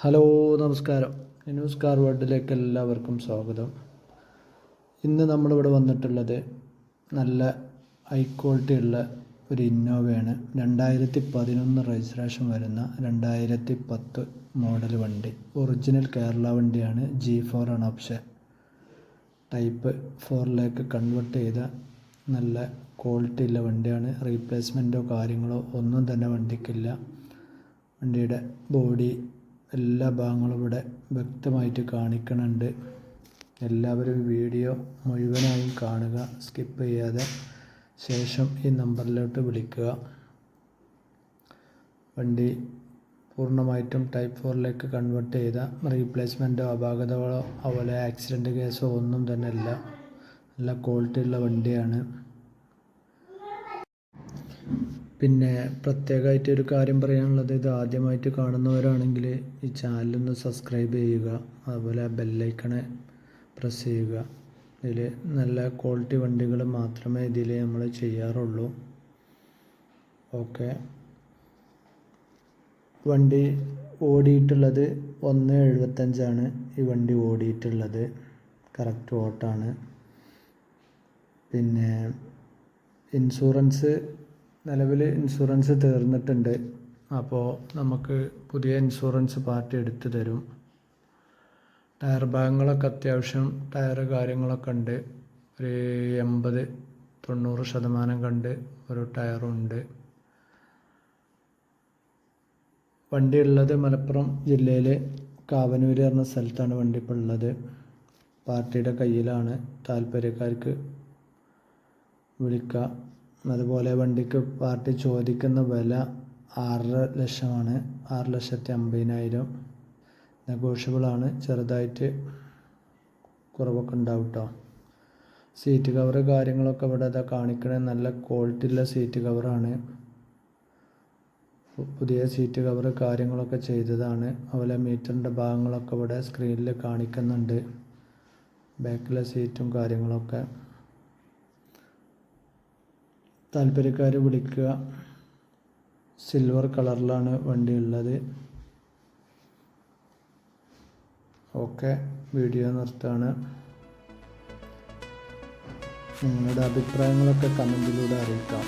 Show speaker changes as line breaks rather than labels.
Hello, നമസ്കാരം. News car വേൾഡിലേക്ക് എല്ലാവർക്കും സ്വാഗതം. ഇന്ന് നമ്മളിവിടെ വന്നിട്ടുള്ളത് നല്ല ഹൈ ക്വാളിറ്റി ഉള്ള ഒരു ഇന്നോവയാണ്. 2011 രജിസ്ട്രേഷൻ വരുന്ന 2010 മോഡൽ വണ്ടി. ഒറിജിനൽ കേരള വണ്ടിയാണ്. G4 ആണ് ഓപ്ഷൻ. ടൈപ്പ് 4ലേക്ക് കൺവേർട്ട് ചെയ്ത നല്ല ക്വാളിറ്റി ഉള്ള വണ്ടിയാണ്. റീപ്ലേസ്മെൻറ്റോ കാര്യങ്ങളോ ഒന്നും തന്നെ വണ്ടിക്കില്ല. വണ്ടിയുടെ ബോഡി എല്ലാ ഭാഗങ്ങളും ഇവിടെ വ്യക്തമായിട്ട് കാണിക്കുന്നുണ്ട്. എല്ലാവരും വീഡിയോ മുഴുവനായും കാണുക, സ്കിപ്പ് ചെയ്യാതെ. ശേഷം ഈ നമ്പറിലോട്ട് വിളിക്കുക. വണ്ടി പൂർണ്ണമായിട്ടും ടൈപ്പ് 4ലേക്ക് കൺവേർട്ട് ചെയ്ത റീപ്ലേസ്മെൻറ്റോ അപാകതകളോ അതുപോലെ ആക്സിഡൻറ്റ് കേസോ ഒന്നും തന്നെ ഇല്ല. നല്ല ക്വാളിറ്റി ഉള്ള വണ്ടിയാണ്. പിന്നെ പ്രത്യേകമായിട്ട് ഒരു കാര്യം പറയാനുള്ളത്, ഇത് ആദ്യമായിട്ട് കാണുന്നവരാണെങ്കിൽ ഈ ചാനലൊന്ന് സബ്സ്ക്രൈബ് ചെയ്യുക, അതുപോലെ ബെല്ലൈക്കണ് പ്രസ് ചെയ്യുക. ഇതിൽ നല്ല ക്വാളിറ്റി വണ്ടികൾ മാത്രമേ ഇതിൽ നമ്മൾ ചെയ്യാറുള്ളൂ. ഓക്കെ. വണ്ടി ഓടിയിട്ടുള്ളത് 1.75 ഈ വണ്ടി ഓടിയിട്ടുള്ളത്. കറക്റ്റ് ഓട്ടാണ്. പിന്നെ നിലവിൽ ഇൻഷുറൻസ് തീർന്നിട്ടുണ്ട്. അപ്പോൾ നമുക്ക് പുതിയ ഇൻഷുറൻസ് പാർട്ടി എടുത്തു തരും. ടയർ ഭാഗങ്ങളൊക്കെ അത്യാവശ്യം ടയർ കാര്യങ്ങളൊക്കെ ഉണ്ട്. ഒരു 80-90% കണ്ട് ഒരു ടയറുണ്ട്. വണ്ടി ഉള്ളത് മലപ്പുറം ജില്ലയിലെ കാവനൂര് പറഞ്ഞ സ്ഥലത്താണ് വണ്ടി ഇപ്പോൾ ഉള്ളത്. പാർട്ടിയുടെ കയ്യിലാണ്. താല്പര്യക്കാർക്ക് വിളിക്കുക. അതുപോലെ വണ്ടിക്ക് പാർട്ടി ചോദിക്കുന്ന വില 6.5 ലക്ഷമാണ്. 6,50,000. നെഗോഷ്യബിളാണ്. ചെറുതായിട്ട് കുറവൊക്കെ ഉണ്ടാവും കേട്ടോ. സീറ്റ് കവർ കാര്യങ്ങളൊക്കെ ഇവിടെ ഇതാ കാണിക്കണേ. നല്ല ക്വാളിറ്റി ഉള്ള സീറ്റ് കവറാണ്. പുതിയ സീറ്റ് കവർ കാര്യങ്ങളൊക്കെ ചെയ്തതാണ്. അതുപോലെ മീറ്ററിൻ്റെ ഭാഗങ്ങളൊക്കെ ഇവിടെ സ്ക്രീനിൽ കാണിക്കുന്നുണ്ട്. ബാക്കിലെ സീറ്റും കാര്യങ്ങളൊക്കെ. താല്പര്യക്കാർ വിളിക്കുക. സിൽവർ കളറിലാണ് വണ്ടി ഉള്ളത്. ഓക്കെ, വീഡിയോ നിർത്താണ്. നിങ്ങളുടെ അഭിപ്രായങ്ങളൊക്കെ കമൻറ്റിലൂടെ അറിയിക്കാം.